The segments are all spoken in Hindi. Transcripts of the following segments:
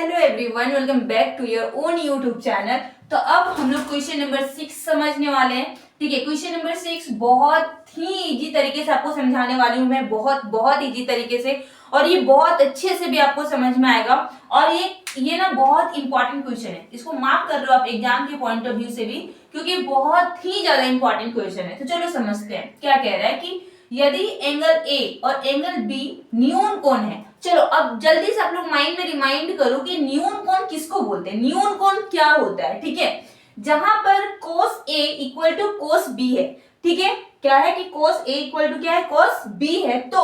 Hello everyone, welcome back to your own YouTube channel. तो अब हम लोग क्वेश्चन नंबर 6 समझने वाले हैं। ठीक है, क्वेश्चन नंबर 6 बहुत ही इजी तरीके से आपको समझाने वाली हूँ मैं, बहुत इजी तरीके से, और ये बहुत अच्छे से भी आपको समझ में आएगा। और ये ना बहुत इंपॉर्टेंट क्वेश्चन है, इसको मार्क कर लो आप एग्जाम के पॉइंट ऑफ व्यू से भी, क्योंकि बहुत ही ज्यादा इंपॉर्टेंट क्वेश्चन है। तो चलो समझते हैं क्या कह रहा है कि यदि एंगल ए और एंगल बी न्यून कोण है। चलो अब जल्दी से आप लोग माइंड में रिमाइंड करो कि न्यून कोण किसको बोलते हैं, न्यून कोण क्या होता है। ठीक है, जहां पर cos A equal to cos B है। ठीक है, क्या है कि cos A इक्वल टू क्या है, cos B है। तो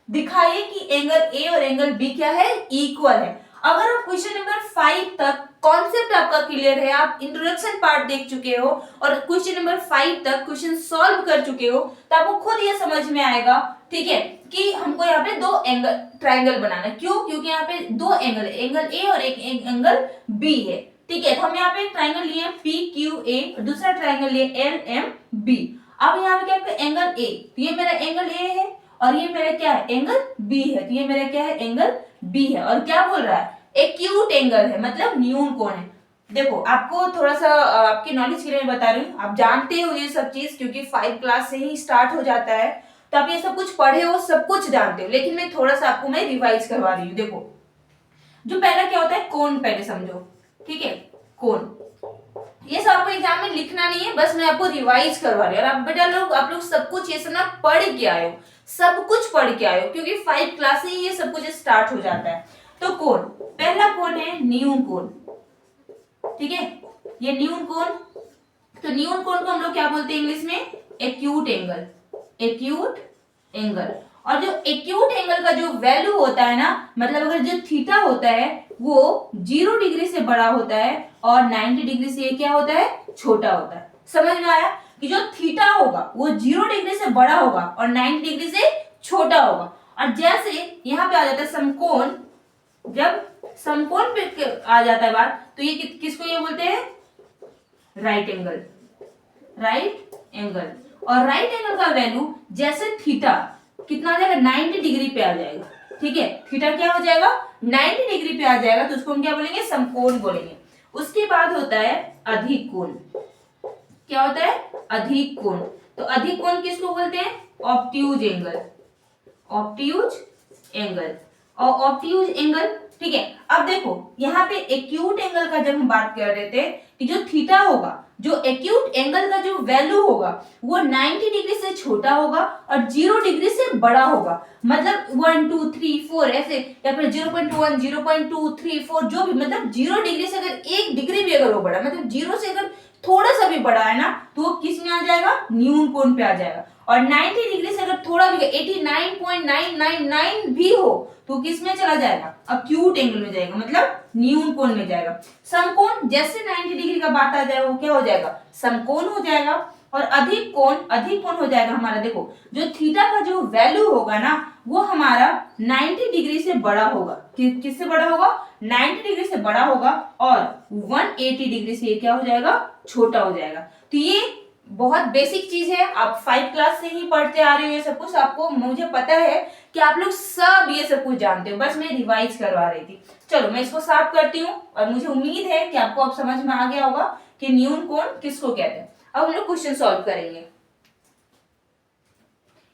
दिखाइए कि एंगल A और एंगल B क्या है, इक्वल है। अगर आप क्वेश्चन नंबर 5 तक कॉन्सेप्ट आपका क्लियर है, आप इंट्रोडक्शन पार्ट देख चुके हो और क्वेश्चन नंबर 5 तक क्वेश्चन सॉल्व कर चुके हो, तो आपको खुद ये समझ में आएगा। ठीक है, कि हमको यहाँ पे दो एंगल ट्राइंगल बनाना है। क्यों? क्योंकि यहाँ पे दो एंगल है, एंगल ए और एक एंगल बी है। ठीक है, तो हम यहाँ पे एक ट्राइंगल लिए पी क्यू ए और दूसरा ट्राइंगल लिए एल एम बी। अब यहाँ पे क्या एंगल ए, तो ये मेरा एंगल ए है और ये मेरा क्या है, एंगल बी है। तो ये मेरा क्या है, एंगल बी है। और क्या बोल रहा है, एक्यूट एंगल है, मतलब न्यून कोण है। देखो आपको थोड़ा सा आपकी नॉलेज के लिए मैं बता रही हूँ, आप जानते हो ये सब चीज, क्योंकि 5 क्लास से ही स्टार्ट हो जाता है, तो आप ये सब कुछ पढ़े हो, सब कुछ जानते हो। लेकिन मैं थोड़ा सा आपको मैं रिवाइज करवा रही हूँ। देखो, जो पहला क्या होता है, कोण पहले समझो। ठीक है, कोण, ये सब आपको एग्जाम में लिखना नहीं है, बस मैं आपको रिवाइज करवा रही हूँ। और आप बेटा लोग, आप लोग सब कुछ ये सब ना पढ़ के आए हो, सब कुछ पढ़ के आए हो, क्योंकि 5 क्लास से ही ये सब कुछ स्टार्ट हो जाता है। तो कोण, पहला कोण है न्यून कोण। ठीक है, ये न्यून कोण, तो न्यून कोण को हम लोग क्या बोलते हैं इंग्लिश में, एक्यूट एंगल, एक्यूट एंगल। और जो एक्यूट एंगल का जो वैल्यू होता है ना, मतलब अगर जो थीटा होता है वो 0 डिग्री से बड़ा होता है और 90 डिग्री से क्या होता है, छोटा होता है। समझ में आया कि जो थीटा होगा वो 0 डिग्री से बड़ा होगा और 90 डिग्री से छोटा होगा। और जैसे यहाँ पे आ जाता है समकोण, जब समकोण पे आ जाता है बात, तो ये किसको ये बोलते हैं, राइट एंगल, राइट एंगल। और राइट एंगल का वैल्यू जैसे थीटा कितना आ जाएगा, 90 डिग्री पे आ जाएगा। ठीक है, थीटा क्या हो जाएगा, 90 डिग्री पे आ जाएगा, तो उसको हम क्या बोलेंगे, समकोण बोलेंगे। उसके बाद होता है अधिक कोण। क्या होता है, अधिक कोण। तो अधिक कोण किसको बोलते हैं, ऑब्ट्यूज एंगल, ऑब्ट्यूज एंगल। और ऑब्ट्यूज एंगल, ठीक है। अब देखो यहाँ पे एक्यूट एंगल का जब हम बात कर रहे थे कि जो थीटा होगा, जो एक्यूट एंगल का जो वैल्यू होगा वो 90 डिग्री से छोटा होगा और 0 डिग्री से बड़ा होगा। मतलब 1 2 3 4 ऐसे, या फिर 0.1 0.2 3 4 जो भी, मतलब 0 डिग्री से अगर 1 डिग्री भी अगर वो बड़ा, मतलब 0 से अगर थोड़ा सा भी बड़ा है ना, तो वो किस में आ जाएगा, न्यून कोण पे आ जाएगा। और 90 डिग्री से अगर थोड़ा भी 89.999 भी हो तो किस में चला जाएगा, एक्यूट एंगल में जाएगा, मतलब न्यून कोण में जाएगा। समकोण जैसे 90 डिग्री का बात आ जाएगा वो क्या हो जाएगा, समकोण हो जाएगा। और अधिक कोण हो जाएगा हमारा, देखो जो थीटा का जो वैल्यू होगा ना वो हमारा 90 डिग्री से बड़ा होगा। किससे बड़ा होगा, 90 डिग्री से बड़ा होगा और 180 डिग्री से क्या हो जाएगा, छोटा हो जाएगा। तो ये बहुत बेसिक चीज है, आप 5 क्लास से ही पढ़ते आ रहे हो ये सब कुछ, आपको मुझे पता है कि आप लोग सब ये सब कुछ जानते हो, बस मैं रिवाइज करवा रही थी। चलो मैं इसको साफ करती हूँ और मुझे उम्मीद है कि आपको अब समझ में आ गया होगा कि न्यून कोण किसको कहते हैं। अब हम लोग क्वेश्चन सॉल्व करेंगे,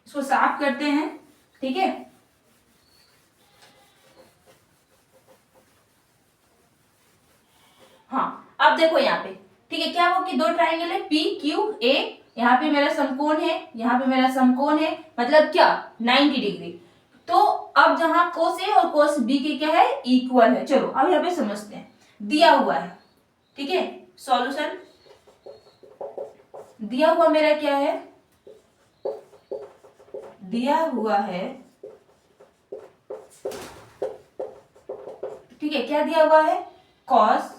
इसको साफ करते हैं। ठीक है, हाँ अब देखो यहाँ पे, ठीक है, क्या हो कि दो ट्राइंगल है पी क्यू ए, यहाँ पे मेरा समकोण है, यहाँ पे मेरा समकोण है, मतलब क्या 90 डिग्री। तो अब जहां कोस ए और कोस बी के क्या है, इक्वल है। चलो अब यहाँ पे समझते हैं, दिया हुआ है। ठीक है, सॉल्यूशन दिया हुआ मेरा क्या है, दिया हुआ है, ठीक है, क्या दिया हुआ है, कॉस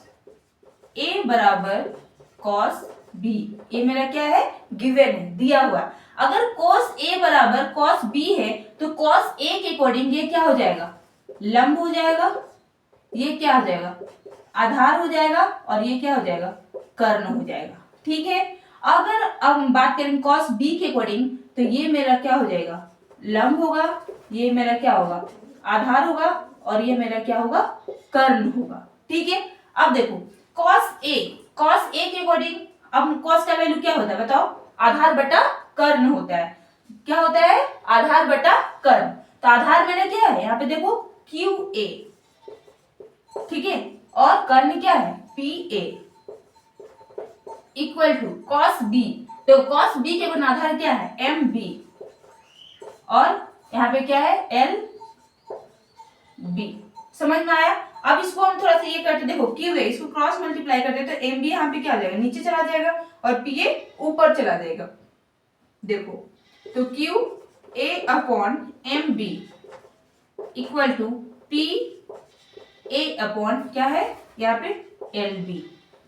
ए बराबर कॉस बी। ये मेरा क्या है, गिवन है, दिया हुआ। अगर कॉस ए बराबर कॉस बी है तो कॉस ए के अकॉर्डिंग ये क्या हो जाएगा, लंब हो जाएगा, ये क्या हो जाएगा, आधार हो जाएगा, और ये क्या हो जाएगा, कर्ण हो जाएगा। ठीक है, अगर अब हम बात करें कॉस बी के अकॉर्डिंग, तो ये मेरा क्या हो जाएगा, लंब होगा, ये मेरा क्या होगा, आधार होगा और ये मेरा क्या होगा, कर्ण होगा। ठीक है, अब देखो cos a के अकॉर्डिंग अब cos का वैल्यू क्या होता है बताओ, आधार बटा कर्ण होता है। क्या होता है, आधार बटा कर्ण। तो आधार मेरा क्या है यहाँ पे देखो QA, ठीक है, और कर्ण क्या है PA equal to cos B। तो cos B के गुण आधार क्या है MB और यहाँ पे क्या है LB। समझ में आया। अब इसको हम थोड़ा सा ये करते, देखो QA इसको क्रॉस मल्टीप्लाई करते तो MB यहाँ पे क्या हो जाएगा, नीचे चला जाएगा और PA ऊपर चला जाएगा। देखो तो QA upon MB equal to PA upon क्या है यहाँ पे LB।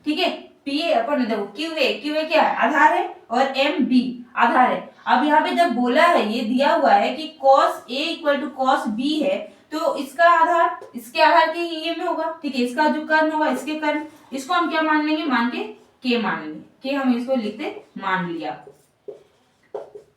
ठीक है, PA अपॉन देखो QA क्या है आधार है और MB आधार है। अब यहाँ पे जब बोला है, ये दिया हुआ है कि cos A equal to cos B है, तो इसका आधार इसके आधार के ये में होगा। ठीक है, इसका जो कर्ण होगा इसके कर्ण, इसको हम क्या मान लेंगे, मान के K मान लेंगे, K हम इसको लिखते मान लिया।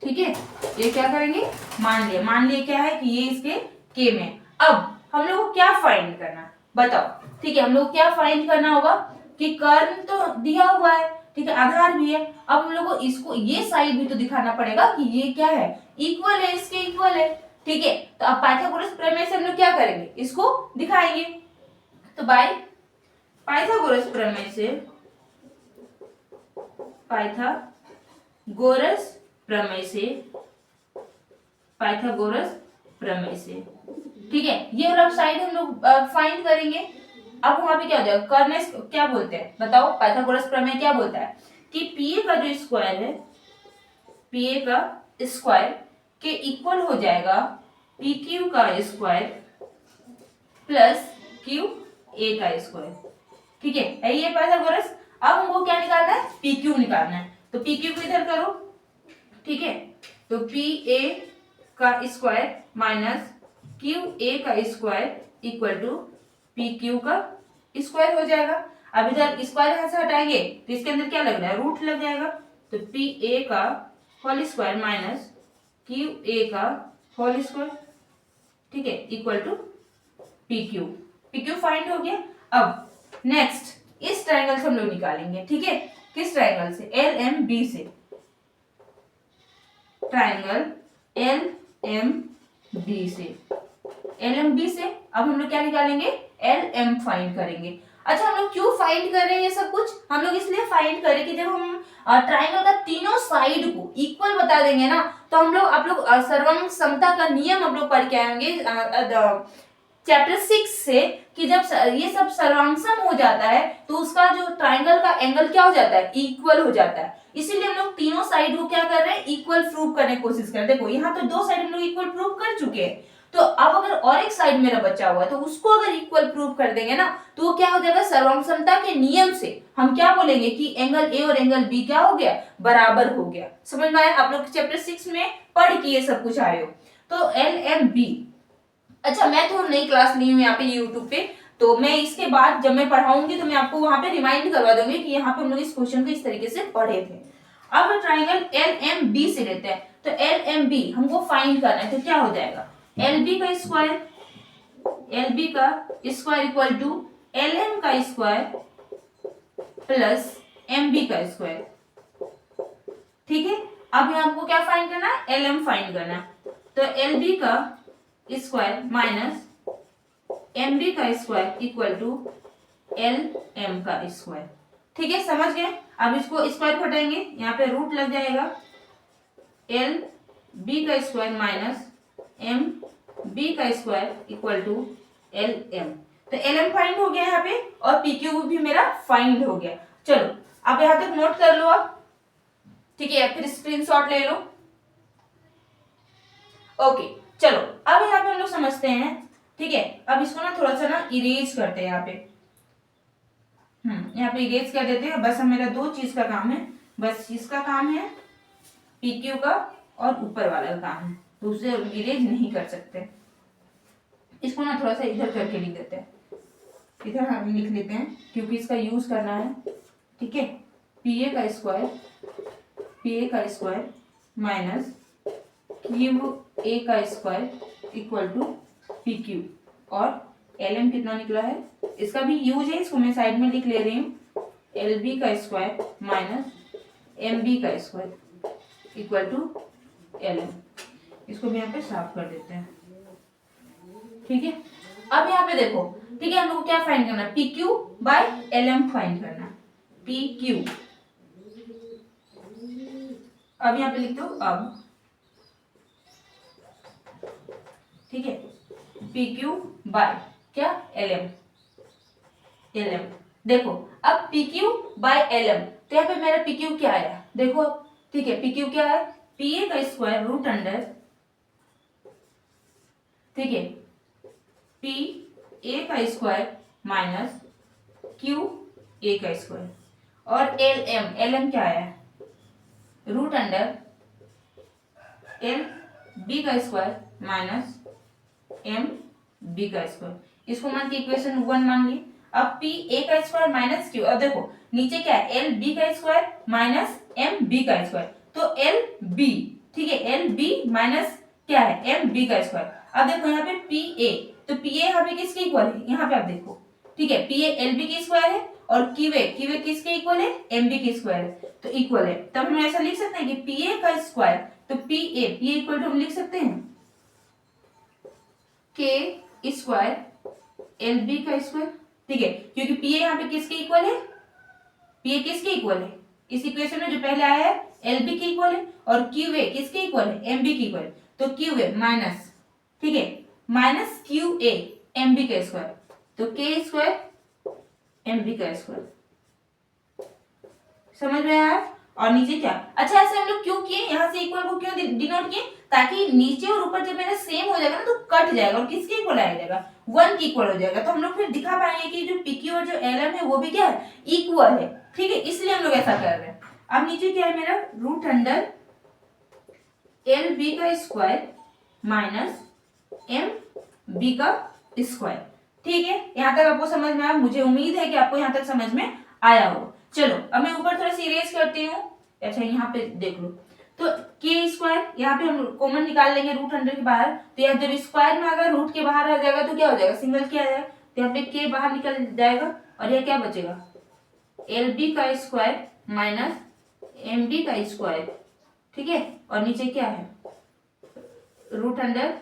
ठीक है, ये क्या करेंगे मान लिया क्या है कि ये इसके K में। अब हम लोग को क्या फाइंड करना बताओ। ठीक है, हम लोग क्या फाइंड करना होगा कि कर्ण तो दिया हुआ है, ठीक है, आधार भी है। अब हम लोग को इसको ये साइड भी तो दिखाना पड़ेगा कि ये क्या है, इक्वल है, इसके इक्वल है। ठीक है, तो अब पाइथागोरस प्रमेय से हम लोग क्या करेंगे, इसको दिखाएंगे। तो बाय पाइथागोरस प्रमेय से, पाइथागोरस प्रमेय से, ठीक है, ये वाला साइड हम लोग फाइंड करेंगे। अब वहां पे क्या हो जाएगा, कर्ण क्या बोलते हैं बताओ, पाइथागोरस प्रमेय क्या बोलता है कि PA का जो स्क्वायर है, PA का स्क्वायर के इक्वल हो जाएगा PQ का स्क्वायर प्लस QA का स्क्वायर। ठीक है, ये पाइथागोरस। अब हमको क्या निकालना है, PQ निकालना है। तो PQ को इधर करो। ठीक है, तो PA का स्क्वायर माइनस QA का स्क्वायर इक्वल टू PQ का स्क्वायर हो जाएगा। अब इधर स्क्वायर यहां से हटाएंगे तो इसके अंदर क्या लग रहा है, रूट लग जाएगा। तो PA का होल स्क्वायर माइनस QA का होल स्क्वायर, ठीक है, इक्वल टू PQ फाइंड हो गया। अब नेक्स्ट इस ट्रायंगल से हम लोग निकालेंगे। ठीक है, किस ट्रायंगल से, LMB से, ट्रायंगल LMB से, LMB से अब हम लोग क्या निकालेंगे, LM फाइंड करेंगे। अच्छा, हम लोग क्यों फाइंड कर रहे हैं ये सब कुछ, हम लोग इसलिए फाइंड करें कि जब हम ट्राइंगल का तीनों साइड को इक्वल बता देंगे ना, तो हम लोग आप लोग सर्वांग समता का नियम आप लोग पढ़ के आएंगे चैप्टर 6 से, कि जब ये सब सर्वांगसम हो जाता है तो उसका जो ट्राइंगल का एंगल क्या हो जाता है, इक्वल हो जाता है। इसीलिए हम लोग तीनों साइड को क्या कर रहे हैं, इक्वल प्रूव करने की कोशिश कर रहे हैं। देखो यहाँ तो दो साइड हम लोग इक्वल प्रूव कर चुके हैं, तो अब अगर और एक साइड मेरा बचा हुआ है तो उसको अगर इक्वल प्रूव कर देंगे ना, तो वो क्या हो जाएगा, सर्वांगसमता के नियम से हम क्या बोलेंगे कि एंगल ए और एंगल बी क्या हो गया, बराबर हो गया। समझ में आया, आप लोग चैप्टर 6 में पढ़ के ये सब कुछ आए हो। तो LMB। अच्छा, मैं तो नई क्लास ली हूँ यहाँ पे यूट्यूब पे, तो मैं इसके बाद जब मैं पढ़ाऊंगी तो मैं आपको वहां पे रिमाइंड करवा दूंगी कि यहाँ पे हम लोग इस क्वेश्चन को इस तरीके से पढ़े थे। अब ट्राइंगल LMB से लेते हैं, तो LMB हमको फाइंड करना है, तो क्या हो जाएगा, LB का स्क्वायर इक्वल टू LM का स्क्वायर प्लस MB का स्क्वायर। ठीक है, अब यहाँ हमको क्या फाइंड करना है, LM फाइंड करना है। तो LB का स्क्वायर माइनस MB का स्क्वायर इक्वल टू LM का स्क्वायर। ठीक है, समझ गए। अब इसको स्क्वायर हटाएंगे, यहाँ पे रूट लग जाएगा, LB का स्क्वायर माइनस MB का स्क्वायर इक्वल टू LM। तो LM फाइंड हो गया यहाँ पे और PQ भी मेरा फाइंड हो गया। चलो अब यहाँ तक नोट कर लो आप, ठीक है, फिर स्क्रीनशॉट ले लो। ओके, चलो अब यहाँ पे हम लोग समझते हैं। ठीक है, अब इसको ना थोड़ा सा ना इरेज करते हैं यहाँ पे, यहाँ पे इरेज कर देते हैं। बस मेरा दो चीज का काम है, बस इसका काम है PQ का और ऊपर वाला का काम है, तो उसे इरेज नहीं कर सकते। इसको ना थोड़ा सा इधर करके लिख देते हैं, इधर हम लिख लेते हैं क्योंकि इसका यूज करना है। ठीक है, PA का स्क्वायर माइनस QA का square equal to P Q, और एल एम कितना निकला है, इसका भी यूज है, इसको मैं साइड में लिख ले रही हूँ, एल बी का स्क्वायर माइनस एम बी का square equal to L M. इसको भी यहाँ पे साफ कर देते हैं, ठीक है। अब यहाँ पे देखो, ठीक है, हम लोग को क्या फाइंड करना है, P Q by L M find करना है, पी क्यू। अब यहाँ पे लिख दो अब, ठीक है, पी क्यू बाय क्या, एल एम, एल एम। देखो अब P Q by L M, तो यहाँ पे मेरा पी क्यू क्या आया, देखो, ठीक है, पी क्यू क्या है, पी ए का स्क्वायर रूट अंडर, ठीक है, पी ए का स्क्वायर माइनस क्यू ए का स्क्वायर, और एल एम क्या आया, रूट अंडर एल बी का स्क्वायर माइनस एम बी का स्क्वायर। इसको मान के इक्वेशन 1 मान ली। अब पी ए का स्क्वायर माइनस क्यू, अब देखो नीचे क्या है, एल बी का स्क्वायर माइनस एम बी का स्क्वायर, तो एल बी, ठीक है, एल बी माइनस क्या है, एम बी का स्क्वायर। अब देखो यहाँ पे पी ए, तो पी ए यहाँ पे किसके इक्वल है, यहाँ पे आप देखो, ठीक है, पी ए एल बी के स्क्वायर है, और क्यू ए किसके इक्वल है, एम बी के स्क्वायर है, तो इक्वल है। तब हम ऐसा लिख सकते हैं कि पी ए का स्क्वायर, तो पी ए इक्वल टू हम लिख सकते हैं के स्क्वायर एल बी का स्क्वायर, ठीक है, क्योंकि पी ए यहाँ पे किसके इक्वल है, पी ए किसके इक्वल है, इस इक्वेशन में जो पहले आया है एल बी के इक्वल है, और क्यू ए किसके इक्वल है, एम बी के इक्वल है, तो क्यू ए माइनस, ठीक है, minus Q A M B का स्क्वायर, तो के स्क्वायर एम बी का स्क्वायर, समझ में आया। और नीचे क्या, अच्छा ऐसे हम लोग क्यों किए, यहाँ से इक्वल को क्यों डिनोट किए, ताकि नीचे और ऊपर जब मेरा सेम हो जाएगा ना तो कट जाएगा और किसके इक्वल आ जाएगा, 1 के इक्वल हो जाएगा, तो हम लोग फिर दिखा पाएंगे कि जो पीक्यू और जो एलएम है वो भी क्या है, इक्वल है, ठीक है, इसलिए हम लोग ऐसा कर रहे हैं। अब नीचे क्या है मेरा, रूट अंडर एल बी का स्क्वायर माइनस एम बी का स्क्वायर, ठीक है, यहाँ तक आपको समझ में आया, मुझे उम्मीद है कि आपको यहाँ तक समझ में आया हो। चलो अब मैं ऊपर थोड़ा सी इरेज करती हूँ, अच्छा यहाँ पे देख लो, तो के स्क्वायर यहाँ पे हम कॉमन निकाल लेंगे रूट अंडर के बाहर, तो यहाँ जब स्क्वायर में अगर रूट के बाहर आ जाएगा तो क्या हो जाएगा, सिंगल क्या आ जाएगा, तो यहाँ पे के बाहर निकल जाएगा, और यह क्या बचेगा, एल बी का स्क्वायर माइनस एम बी का स्क्वायर, ठीक है, और नीचे क्या है, रूट अंडर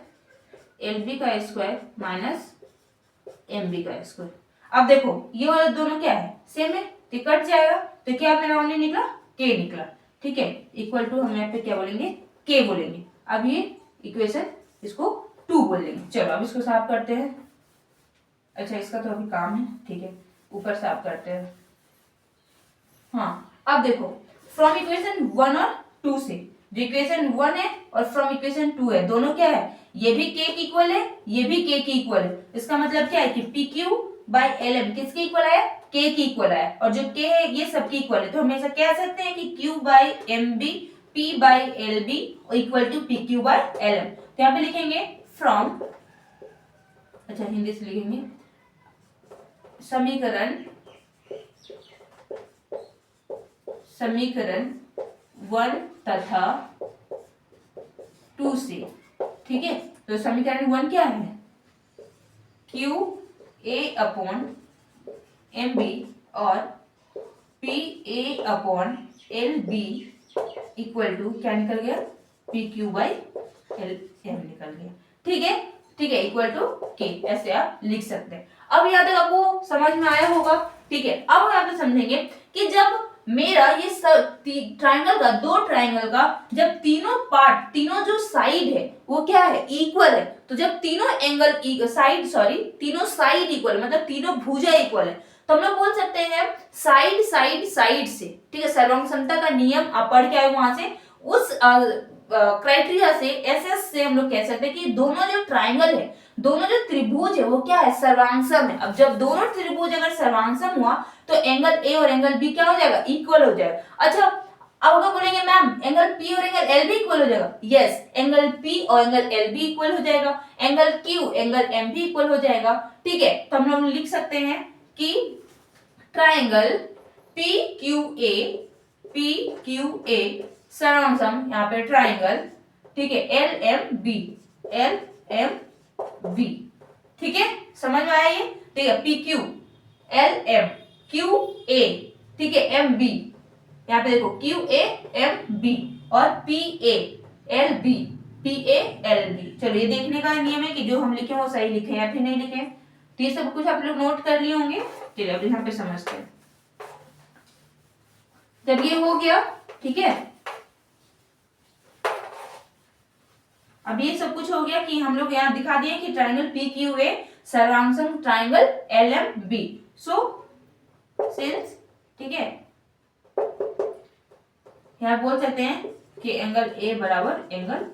एल बी का स्क्वायर माइनस एम बी का स्क्वायर। अब देखो ये वाला दोनों क्या है, सेम है, तो कट जाएगा, तो क्या मेरा ओनली निकला, के निकला, ठीक है, इक्वल टू हम यहाँ पे क्या बोलेंगे, के बोलेंगे। अब ये इक्वेशन इसको 2 बोल लेंगे। चलो अब इसको साफ करते हैं, अच्छा इसका तो अभी काम है, ठीक है, ऊपर साफ करते हैं। हाँ अब देखो फ्रॉम इक्वेशन 1 और 2 से, जो इक्वेशन 1 है और फ्रॉम इक्वेशन 2 है, दोनों क्या है, ये भी के की इक्वल है, ये भी के की इक्वल है, इसका मतलब क्या है कि P Q by L M किसके इक्वल आया, के की इक्वल आया, और जो के है ये सबकी इक्वल है, तो हम ऐसा कह सकते हैं कि Q by M B P by L B equal to P Q by L M. तो यहाँ पे लिखेंगे फ्रॉम, अच्छा हिंदी से लिखेंगे, समीकरण 1 तथा 2 से, ठीक है, तो समीकरण 1 क्या है, Q A upon M B और P A upon L B equal to क्या निकल गया, P Q by L M निकल गया, ठीक है, ठीक है, इक्वल टू के, ऐसे आप लिख सकते हैं। अब यहाँ तक आपको समझ में आया होगा, ठीक है। अब हम यहाँ पे समझेंगे कि जब मेरा ये ट्राइंगल का, 2 ट्राइंगल का जब तीनों पार्ट, तीनों जो साइड है वो क्या है, इक्वल है, तो जब तीनों एंगल साइड, सॉरी तीनों साइड इक्वल, मतलब तीनों भुजा इक्वल है, तो हम लोग बोल सकते हैं साइड साइड साइड से, ठीक है, सर्वांग समता का नियम आप पढ़ के आए वहां से, उस क्राइटेरिया से, एसएस से हम लोग कह सकते हैं कि दोनों जो ट्राइंगल है, दोनों जो त्रिभुज है वो क्या है, सर्वांगसम है। अब जब दोनों त्रिभुज अगर सर्वांगसम हुआ तो एंगल ए और एंगल बी क्या हो जाएगा, इक्वल हो जाएगा। अच्छा अब अगर बोलेंगे मैम एंगल पी और एंगल एल भी इक्वल हो जाएगा, यस, एंगल पी और एंगल एल भी इक्वल हो जाएगा, एंगल क्यू एंगल एम भी इक्वल हो जाएगा, ठीक है। तो हम लोग लिख सकते हैं कि ट्राइंगल पी क्यू ए सर्वांगसम, यहाँ पे ट्राइंगल, ठीक है, एल एम बी ठीक है, समझ में आया ये? ठीक है, P Q L M Q A, ठीक है, एम बी, यहाँ पे देखो क्यू ए एम बी और P A L B, P A L B. चलो ये देखने का नियम है कि जो हम लिखे वो सही लिखे या फिर नहीं लिखे। तो ये सब कुछ आप लोग नोट कर लिए होंगे। चलिए अब यहाँ पे समझते हैं। जब ये हो गया, ठीक है, अब ये सब कुछ हो गया कि हम लोग यहाँ दिखा दिए कि ट्राइंगल पी क्यू ए सर्वांगसम triangle L M B. So since, ठीक है, यहाँ बोल सकते हैं कि एंगल ए बराबर एंगल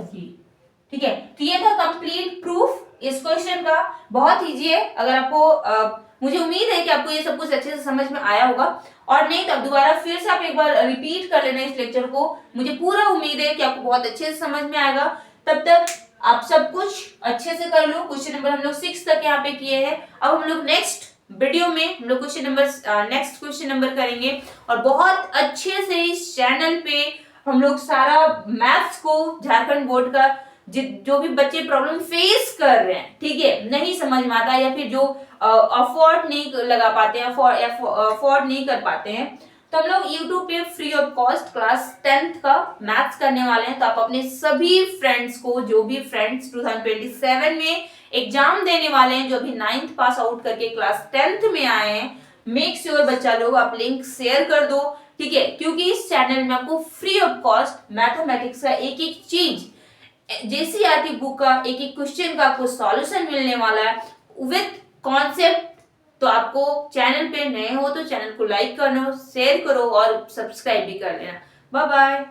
बी। ठीक है, तो ये था कंप्लीट प्रूफ इस क्वेश्चन का। बहुत इजी है। अगर आपको मुझे उम्मीद है कि आपको ये सब कुछ अच्छे से समझ में आया होगा, और नहीं तो दोबारा फिर से आप एक बार रिपीट कर लेना इस लेक्चर को। मुझे पूरा उम्मीद है कि आपको बहुत अच्छे से समझ में आएगा। तब तक आप सब कुछ अच्छे से कर लो। क्वेश्चन नंबर हम लोग 6 तक यहाँ पे किए हैं। अब हम लोग नेक्स्ट वीडियो में हम लोग नेक्स्ट क्वेश्चन नंबर करेंगे, और बहुत अच्छे से इस चैनल पे हम लोग सारा मैथ्स को, झारखंड बोर्ड का जो भी बच्चे प्रॉब्लम फेस कर रहे हैं, ठीक है, नहीं समझ में आता या फिर जो अफोर्ड नहीं लगा पाते हैं, अफोर्ड नहीं कर पाते हैं, तो हम लोग YouTube पे free of cost class 10th का मैथ्स करने वाले हैं। तो आप अपने सभी फ्रेंड्स को, जो भी फ्रेंड्स 2027 में एग्जाम देने वाले हैं, जो भी 9th पास आउट करके क्लास 10th में आए हैं, मेक श्योर बच्चा लोग आप लिंक शेयर कर दो, ठीक है, क्योंकि इस चैनल में आपको फ्री ऑफ कॉस्ट मैथमेटिक्स का एक एक चीज, जेसीईआरटी बुक का एक एक क्वेश्चन का आपको सॉल्यूशन मिलने वाला है विद कॉन्सेप्ट। तो आपको चैनल पे नए हो तो चैनल को लाइक करना, शेयर करो और सब्सक्राइब भी कर लेना। Bye bye.